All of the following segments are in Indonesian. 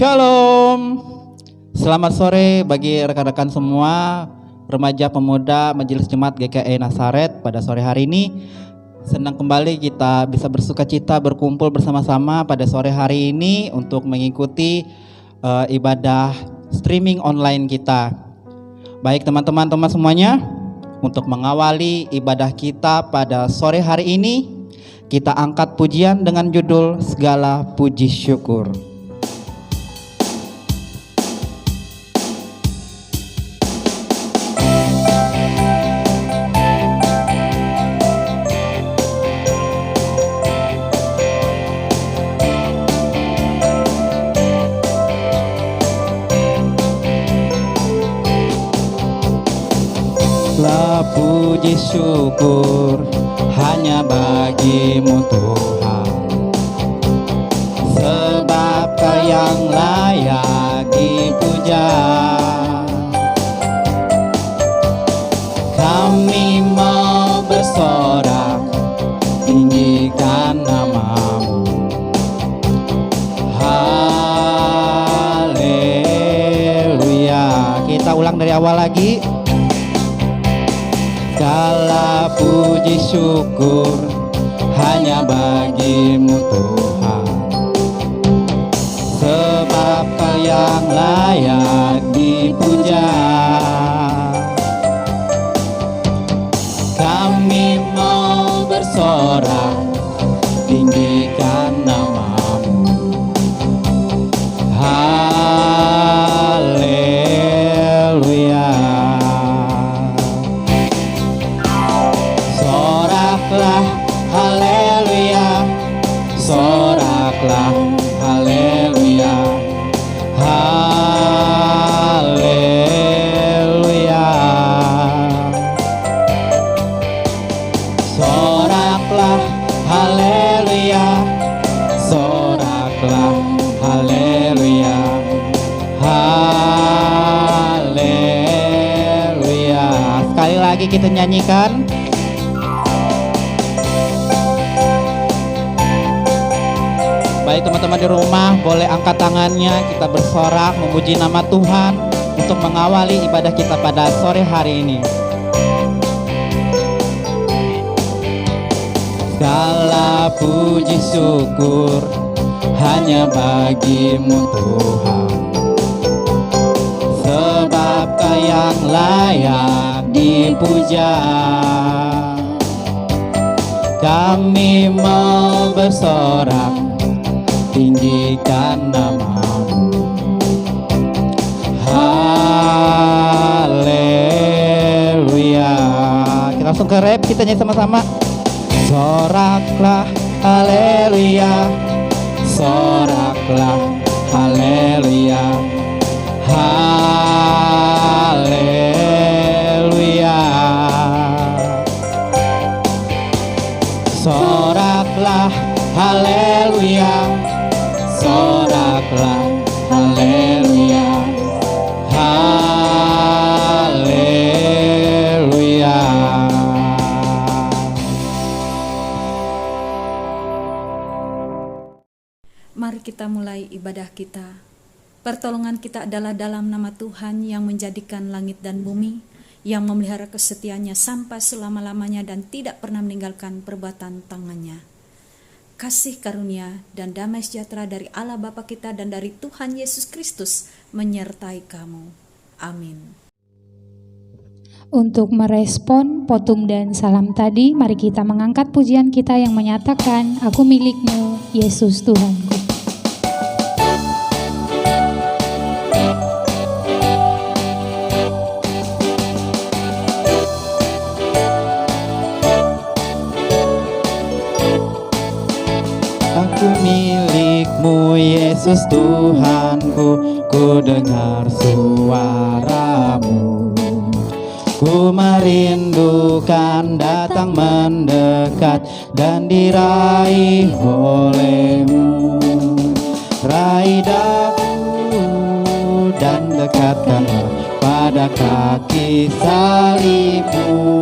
Shalom. Selamat sore bagi rekan-rekan semua, remaja pemuda Majelis Jemaat GKI Nazaret. Pada sore hari ini senang kembali kita bisa bersukacita berkumpul bersama-sama pada sore hari ini untuk mengikuti ibadah streaming online kita. Baik teman-teman semuanya, untuk mengawali ibadah kita pada sore hari ini, kita angkat pujian dengan judul Segala Puji Syukur. Puji syukur hanya bagimu Tuhan, sebab Kau yang layak dipuja. Kami mau bersorak tinggikan nama-Mu. Haleluya. Kita ulang dari awal lagi. Segala puji syukur hanya bagimu Tuhan, sebab Kau yang layak dipuja. Kami mau bersorak tinggikan nama-Mu. Haleluya. Haleluya, soraklah, haleluya, haleluya. Soraklah, haleluya, soraklah, haleluya, haleluya. Sekali lagi kita nyanyikan. Baik teman-teman di rumah, boleh angkat tangannya, kita bersorak memuji nama Tuhan untuk mengawali ibadah kita pada sore hari ini. Segala puji syukur hanya bagimu Tuhan, sebab Kau yang layak dipuja. Kami mau bersorak tinggikan nama-Mu. Haleluya. Kita langsung ke rap, kita nyanyi sama-sama. Soraklah, haleluya, soraklah, haleluya, haleluya. Soraklah, haleluya, soraklah, haleluya, haleluya. Mari kita mulai ibadah kita. Pertolongan kita adalah dalam nama Tuhan yang menjadikan langit dan bumi, yang memelihara kesetiaannya sampai selama-lamanya dan tidak pernah meninggalkan perbuatan tangannya. Kasih karunia dan damai sejahtera dari Allah Bapa kita dan dari Tuhan Yesus Kristus menyertai kamu. Amin. Untuk merespon potum dan salam tadi, mari kita mengangkat pujian kita yang menyatakan, Aku milikmu, Yesus Tuhanku. Aku milikmu, Yesus Tuhanku, ku dengar suara-Mu. Ku merindukan datang mendekat dan diraih oleh-Mu. Raih daku dan dekatkanlah pada kaki salib-Mu.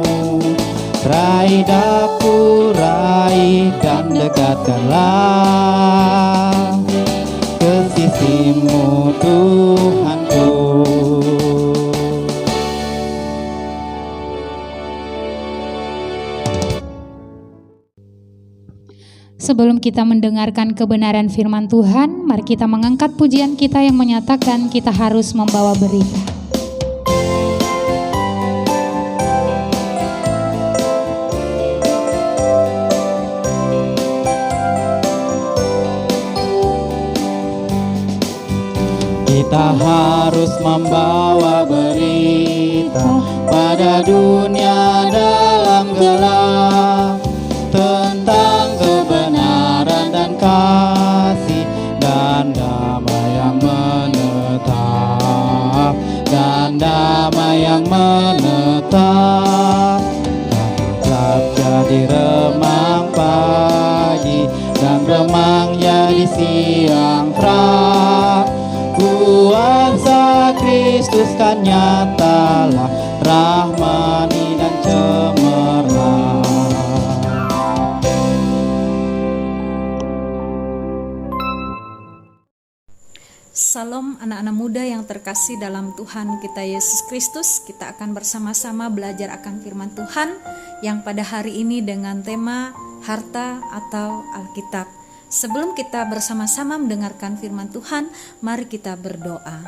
Raih daku, raih dan dekatkanlah ke sisi-Mu. Tuhanku. Sebelum kita mendengarkan kebenaran firman Tuhan, mari kita mengangkat pujian kita yang menyatakan kita harus membawa berita. Kita harus membawa berita pada dunia dalam gelap tentang kebenaran dan kasih dan damai yang menetap, dan damai yang menetap. Tetap jadi remang pagi dan remang jadi siang terang. Kuasa Kristus kan nyatalah, rahmani dan cemerlang. Salam anak-anak muda yang terkasih dalam Tuhan kita Yesus Kristus. Kita akan bersama-sama belajar akan firman Tuhan yang pada hari ini dengan tema harta atau Alkitab. Sebelum kita bersama-sama mendengarkan firman Tuhan, mari kita berdoa.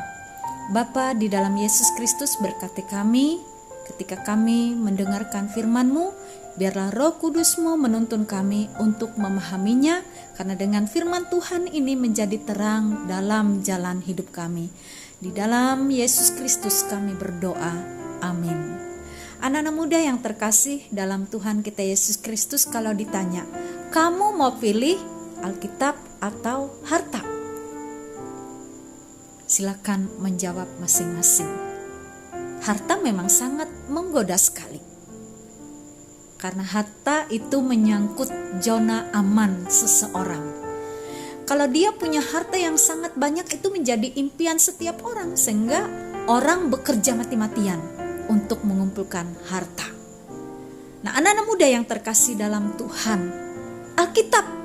Bapa di dalam Yesus Kristus, berkati kami ketika kami mendengarkan firman-Mu. Biarlah Roh Kudus-Mu menuntun kami untuk memahaminya, karena dengan firman Tuhan ini menjadi terang dalam jalan hidup kami. Di dalam Yesus Kristus kami berdoa. Amin. Anak-anak muda yang terkasih dalam Tuhan kita Yesus Kristus, kalau ditanya, kamu mau pilih Alkitab atau harta? Silakan menjawab masing-masing. Harta memang sangat menggoda sekali, karena harta itu menyangkut zona aman seseorang. Kalau dia punya harta yang sangat banyak, itu menjadi impian setiap orang, sehingga orang bekerja mati-matian untuk mengumpulkan harta. Nah, anak-anak muda yang terkasih dalam Tuhan, Alkitab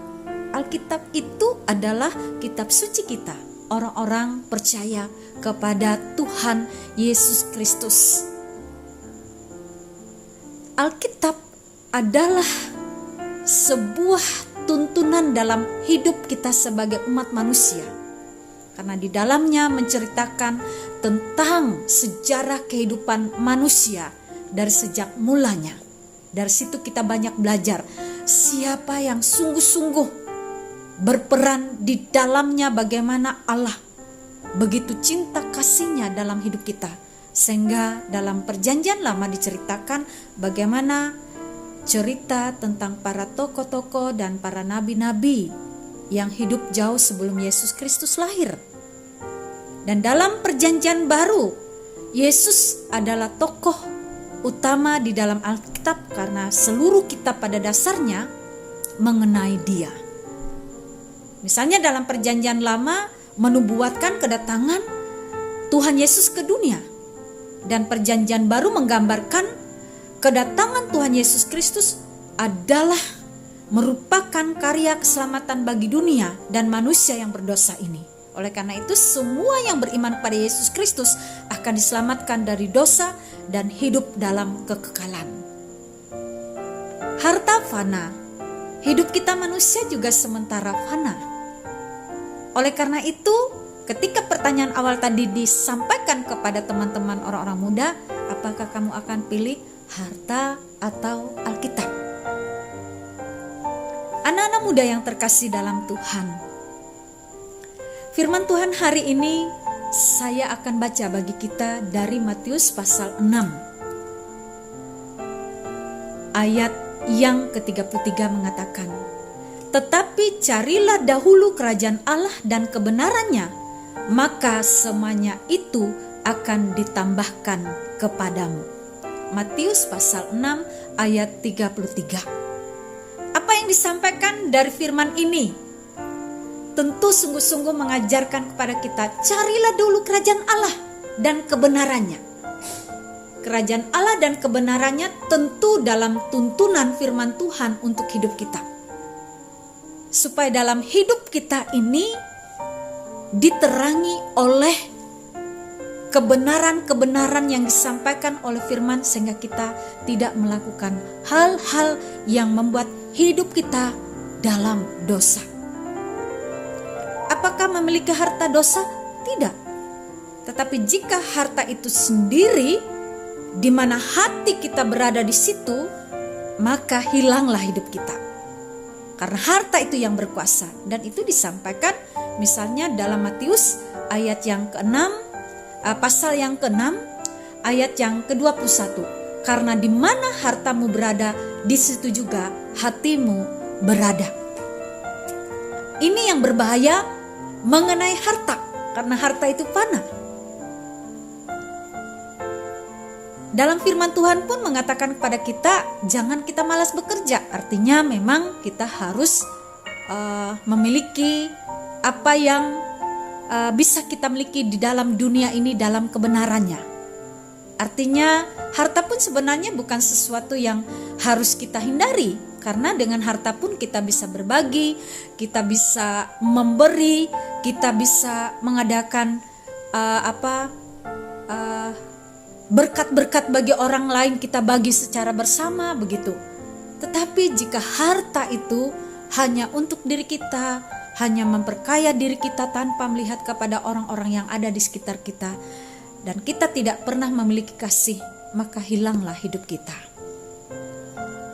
itu adalah kitab suci kita, orang-orang percaya kepada Tuhan Yesus Kristus. Alkitab adalah sebuah tuntunan dalam hidup kita sebagai umat manusia, karena di dalamnya menceritakan tentang sejarah kehidupan manusia dari sejak mulanya. Dari situ kita banyak belajar siapa yang sungguh-sungguh berperan di dalamnya, bagaimana Allah begitu cinta kasihnya dalam hidup kita, sehingga dalam perjanjian lama diceritakan bagaimana cerita tentang para tokoh-tokoh dan para nabi-nabi yang hidup jauh sebelum Yesus Kristus lahir. Dan dalam perjanjian baru, Yesus adalah tokoh utama di dalam Alkitab, karena seluruh kitab pada dasarnya mengenai Dia. Misalnya dalam perjanjian lama menubuatkan kedatangan Tuhan Yesus ke dunia, dan perjanjian baru menggambarkan kedatangan Tuhan Yesus Kristus adalah merupakan karya keselamatan bagi dunia dan manusia yang berdosa ini. Oleh karena itu, semua yang beriman pada Yesus Kristus akan diselamatkan dari dosa dan hidup dalam kekekalan. Harta fana, hidup kita manusia juga sementara fana. Oleh karena itu, ketika pertanyaan awal tadi disampaikan kepada teman-teman orang-orang muda, apakah kamu akan pilih harta atau Alkitab? Anak-anak muda yang terkasih dalam Tuhan, firman Tuhan hari ini saya akan baca bagi kita dari Matius pasal 6. Ayat yang ke-33 mengatakan, tetapi carilah dahulu kerajaan Allah dan kebenarannya, maka semuanya itu akan ditambahkan kepadamu. Matius pasal 6 ayat 33. Apa yang disampaikan dari firman ini? Tentu sungguh-sungguh mengajarkan kepada kita, carilah dulu kerajaan Allah dan kebenarannya. Kerajaan Allah dan kebenarannya tentu dalam tuntunan firman Tuhan untuk hidup kita. Supaya dalam hidup kita ini diterangi oleh kebenaran-kebenaran yang disampaikan oleh firman, sehingga kita tidak melakukan hal-hal yang membuat hidup kita dalam dosa. Apakah memiliki harta dosa? Tidak. Tetapi jika harta itu sendiri, di mana hati kita berada di situ, maka hilanglah hidup kita. Karena harta itu yang berkuasa. Dan itu disampaikan misalnya dalam Matius ayat yang ke-6, pasal yang ke-6, ayat yang ke-21. Karena di mana hartamu berada, di situ juga hatimu berada. Ini yang berbahaya mengenai harta, karena harta itu fana. Dalam firman Tuhan pun mengatakan kepada kita, jangan kita malas bekerja. Artinya memang kita harus memiliki apa yang bisa kita miliki di dalam dunia ini dalam kebenarannya. Artinya harta pun sebenarnya bukan sesuatu yang harus kita hindari. Karena dengan harta pun kita bisa berbagi, kita bisa memberi, kita bisa mengadakan berkat-berkat bagi orang lain, kita bagi secara bersama begitu. Tetapi jika harta itu hanya untuk diri kita, hanya memperkaya diri kita tanpa melihat kepada orang-orang yang ada di sekitar kita, dan kita tidak pernah memiliki kasih, maka hilanglah hidup kita.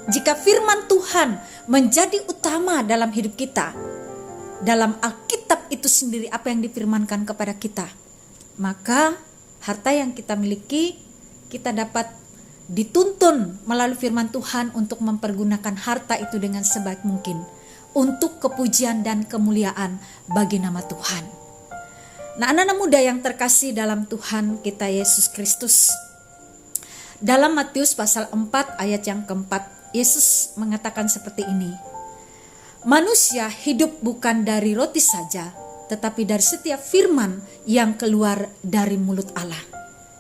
Jika firman Tuhan menjadi utama dalam hidup kita, dalam Alkitab itu sendiri apa yang difirmankan kepada kita, maka harta yang kita miliki, kita dapat dituntun melalui firman Tuhan untuk mempergunakan harta itu dengan sebaik mungkin untuk kepujian dan kemuliaan bagi nama Tuhan. Nah, anak-anak muda yang terkasih dalam Tuhan kita Yesus Kristus, dalam Matius pasal 4 ayat yang keempat, Yesus mengatakan seperti ini, manusia hidup bukan dari roti saja, tetapi dari setiap firman yang keluar dari mulut Allah.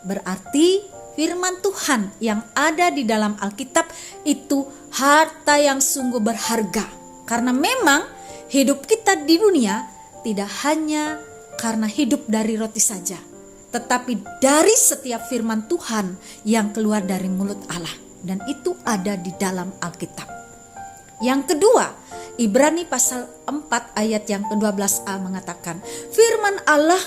Berarti firman Tuhan yang ada di dalam Alkitab itu harta yang sungguh berharga. Karena memang hidup kita di dunia tidak hanya karena hidup dari roti saja, tetapi dari setiap firman Tuhan yang keluar dari mulut Allah. Dan itu ada di dalam Alkitab. Yang kedua, Ibrani pasal 4 ayat yang ke-12a mengatakan, firman Allah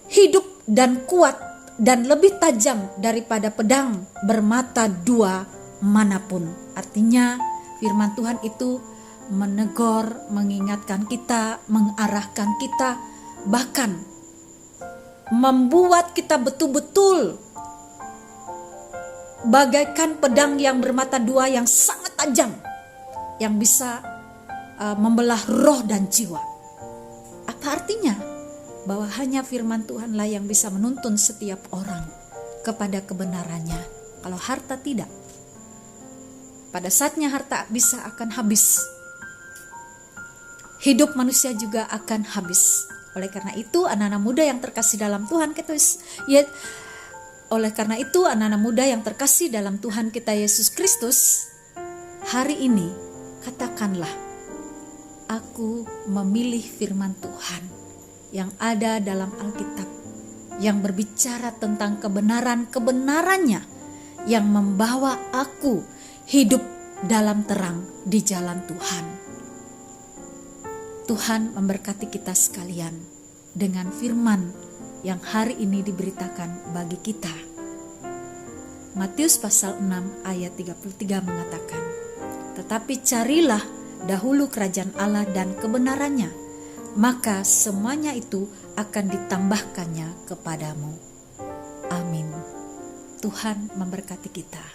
hidup dan kuat dan lebih tajam daripada pedang bermata dua manapun. Artinya firman Tuhan itu menegur, mengingatkan kita, mengarahkan kita, bahkan membuat kita betul-betul bagaikan pedang yang bermata dua yang sangat tajam, yang bisa membelah roh dan jiwa. Apa artinya? Bahwa hanya firman Tuhanlah yang bisa menuntun setiap orang kepada kebenarannya. Kalau harta tidak. Pada saatnya harta bisa akan habis. Hidup manusia juga akan habis. Oleh karena itu anak-anak muda yang terkasih dalam Tuhan kita Yesus Kristus, hari ini katakanlah, aku memilih firman Tuhan yang ada dalam Alkitab, yang berbicara tentang kebenaran-kebenarannya, yang membawa aku hidup dalam terang di jalan Tuhan. Tuhan memberkati kita sekalian dengan firman yang hari ini diberitakan bagi kita. Matius pasal 6 ayat 33 mengatakan, tetapi carilah dahulu kerajaan Allah dan kebenarannya, maka semuanya itu akan ditambahkannya kepadamu. Amin. Tuhan memberkati kita.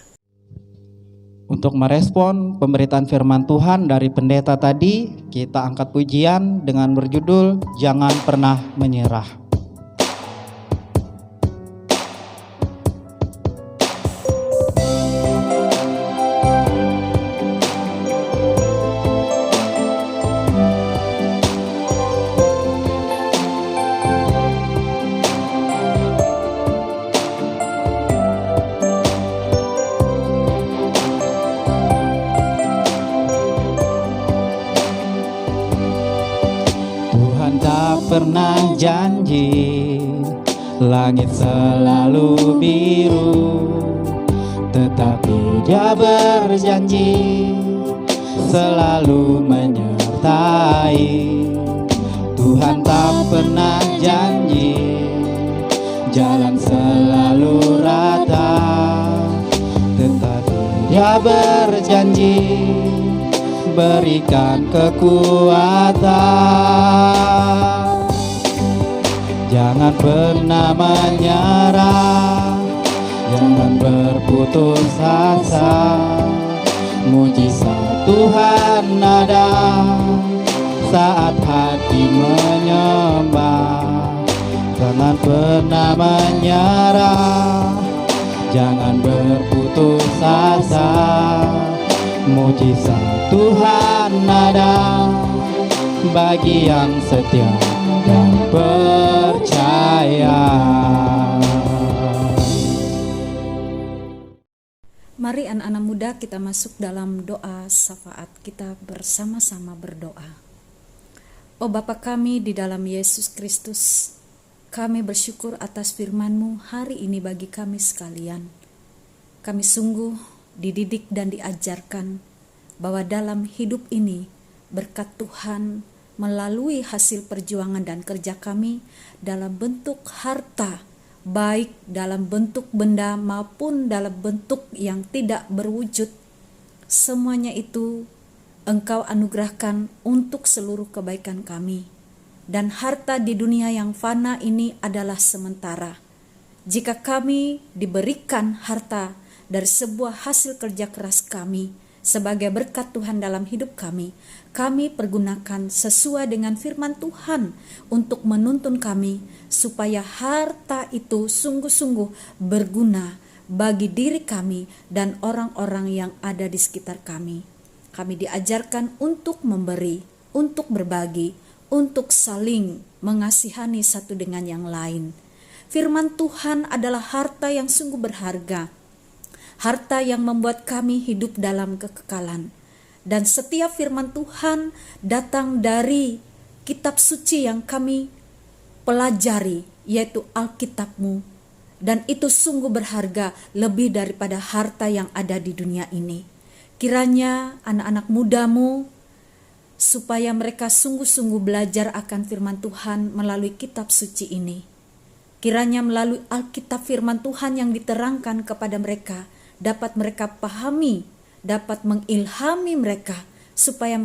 Untuk merespon pemberitaan firman Tuhan dari pendeta tadi, kita angkat pujian dengan berjudul Jangan Pernah Menyerah. Pernah janji, langit selalu biru, tetapi Dia berjanji selalu menyertai. Tuhan tak pernah janji jalan selalu rata, tetapi Dia berjanji berikan kekuatan. Jangan pernah menyerah, jangan berputus asa. Mujizat Tuhan ada saat hati menyembah. Jangan pernah menyerah, jangan berputus asa. Mujizat Tuhan ada bagi yang setia dan percaya. Mari anak-anak muda kita masuk dalam doa syafaat. Kita bersama-sama berdoa. Oh Bapa kami di dalam Yesus Kristus, kami bersyukur atas firman-Mu hari ini bagi kami sekalian. Kami sungguh dididik dan diajarkan bahwa dalam hidup ini berkat Tuhan melalui hasil perjuangan dan kerja kami dalam bentuk harta, baik dalam bentuk benda maupun dalam bentuk yang tidak berwujud, semuanya itu Engkau anugerahkan untuk seluruh kebaikan kami. Dan harta di dunia yang fana ini adalah sementara. Jika kami diberikan harta dari sebuah hasil kerja keras kami sebagai berkat Tuhan dalam hidup kami pergunakan sesuai dengan firman Tuhan untuk menuntun kami supaya harta itu sungguh-sungguh berguna bagi diri kami dan orang-orang yang ada di sekitar kami. Kami diajarkan untuk memberi, untuk berbagi, untuk saling mengasihani satu dengan yang lain. Firman Tuhan adalah harta yang sungguh berharga, harta yang membuat kami hidup dalam kekekalan. Dan setiap firman Tuhan datang dari kitab suci yang kami pelajari, yaitu Alkitab-Mu. Dan itu sungguh berharga lebih daripada harta yang ada di dunia ini. Kiranya anak-anak muda-Mu supaya mereka sungguh-sungguh belajar akan firman Tuhan melalui kitab suci ini. Kiranya melalui Alkitab firman Tuhan yang diterangkan kepada mereka, dapat mereka pahami, dapat mengilhami mereka, supaya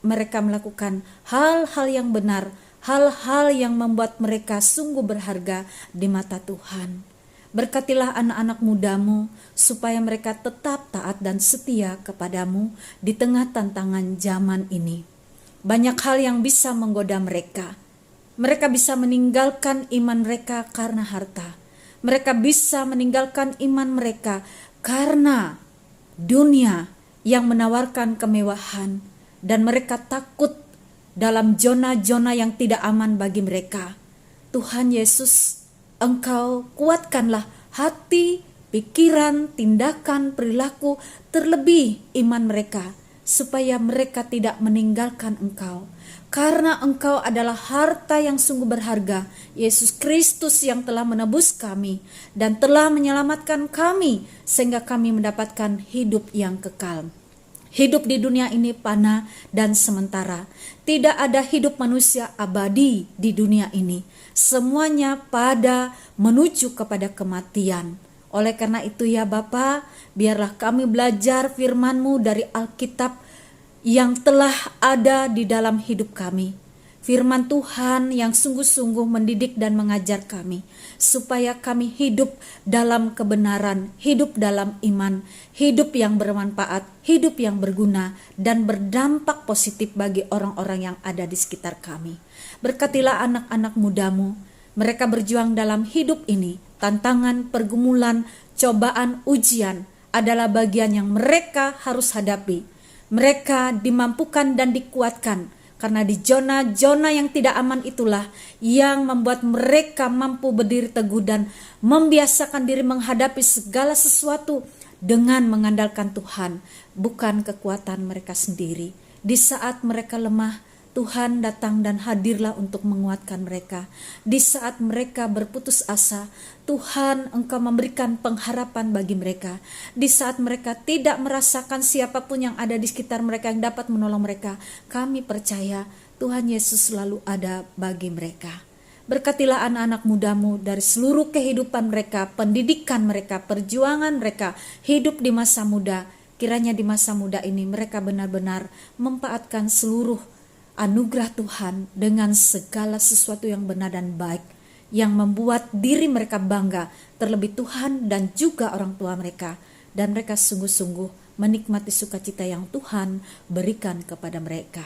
mereka melakukan hal-hal yang benar, hal-hal yang membuat mereka sungguh berharga di mata Tuhan. Berkatilah anak-anak muda-Mu, supaya mereka tetap taat dan setia kepada-Mu di tengah tantangan zaman ini. Banyak hal yang bisa menggoda mereka. Mereka bisa meninggalkan iman mereka karena harta. Mereka bisa meninggalkan iman mereka karena dunia yang menawarkan kemewahan. Dan mereka takut dalam zona-zona yang tidak aman bagi mereka. Tuhan Yesus, Engkau kuatkanlah hati, pikiran, tindakan, perilaku, terlebih iman mereka, supaya mereka tidak meninggalkan Engkau. Karena Engkau adalah harta yang sungguh berharga, Yesus Kristus yang telah menebus kami dan telah menyelamatkan kami, sehingga kami mendapatkan hidup yang kekal. Hidup di dunia ini fana dan sementara. Tidak ada hidup manusia abadi di dunia ini. Semuanya pada menuju kepada kematian. Oleh karena itu ya Bapa, biarlah kami belajar firman-Mu dari Alkitab yang telah ada di dalam hidup kami. Firman Tuhan yang sungguh-sungguh mendidik dan mengajar kami, supaya kami hidup dalam kebenaran, hidup dalam iman, hidup yang bermanfaat, hidup yang berguna, dan berdampak positif bagi orang-orang yang ada di sekitar kami. Berkatilah anak-anak muda-Mu, mereka berjuang dalam hidup ini. Tantangan, pergumulan, cobaan, ujian adalah bagian yang mereka harus hadapi. Mereka dimampukan dan dikuatkan, karena di zona-zona yang tidak aman itulah yang membuat mereka mampu berdiri teguh dan membiasakan diri menghadapi segala sesuatu dengan mengandalkan Tuhan, bukan kekuatan mereka sendiri. Di saat mereka lemah, Tuhan datang dan hadirlah untuk menguatkan mereka. Di saat mereka berputus asa, Tuhan Engkau memberikan pengharapan bagi mereka. Di saat mereka tidak merasakan siapapun yang ada di sekitar mereka yang dapat menolong mereka, kami percaya Tuhan Yesus selalu ada bagi mereka. Berkatilah anak-anak mudamu dari seluruh kehidupan mereka, pendidikan mereka, perjuangan mereka, hidup di masa muda. Kiranya di masa muda ini mereka benar-benar memanfaatkan seluruh anugerah Tuhan dengan segala sesuatu yang benar dan baik, yang membuat diri mereka bangga, terlebih Tuhan dan juga orang tua mereka. Dan mereka sungguh-sungguh menikmati sukacita yang Tuhan berikan kepada mereka.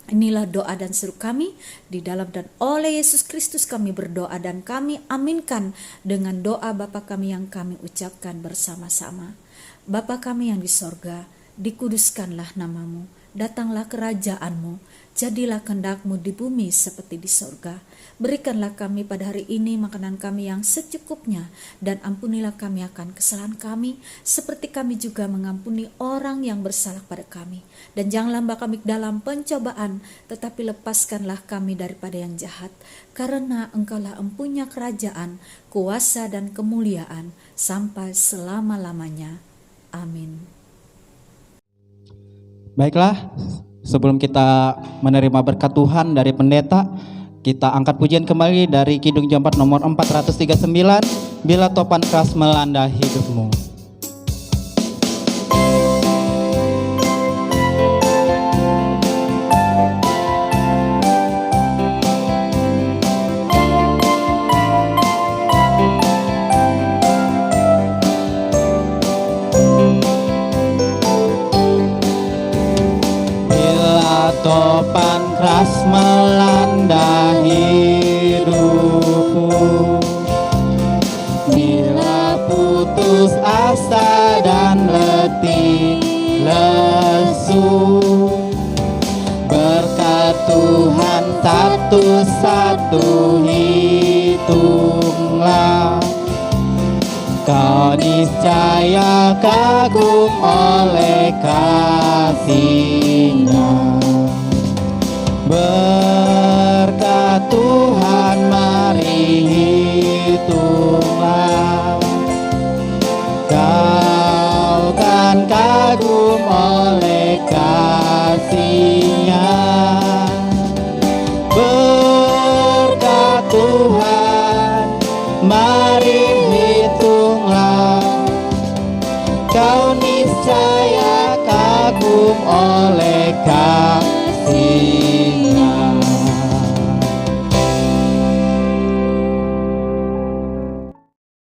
Inilah doa dan seru kami di dalam dan oleh Yesus Kristus kami berdoa dan kami aminkan dengan doa Bapa kami yang kami ucapkan bersama-sama. Bapa kami yang di sorga, dikuduskanlah namamu, datanglah kerajaanmu, jadilah kehendak-Mu di bumi seperti di sorga. Berikanlah kami pada hari ini makanan kami yang secukupnya, dan ampunilah kami akan kesalahan kami, seperti kami juga mengampuni orang yang bersalah pada kami. Dan janganlah membawa kami dalam pencobaan, tetapi lepaskanlah kami daripada yang jahat. Karena Engkaulah empunya kerajaan, kuasa dan kemuliaan, sampai selama-lamanya. Amin. Baiklah, sebelum kita menerima berkat Tuhan dari pendeta, kita angkat pujian kembali dari Kidung Jemaat nomor 439, Bila Topan Keras Melanda Hidupmu. Topan keras melanda hidupku, bila putus asa dan letih lesu, berkat Tuhan satu-satu hitunglah, kau niscaya kagum oleh kasih-Nya. Berkat Tuhan mari hitunglah, kau kan kagum oleh kasih-Nya. Berkat Tuhan mari hitunglah, kau niscaya kagum oleh kasih-Nya.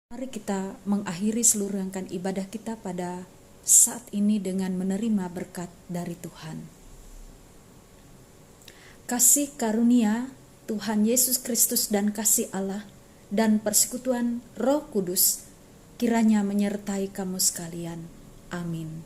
Mari kita mengakhiri seluruh rangkaian ibadah kita pada saat ini dengan menerima berkat dari Tuhan. Kasih karunia Tuhan Yesus Kristus dan kasih Allah dan persekutuan Roh Kudus kiranya menyertai kamu sekalian. Amin.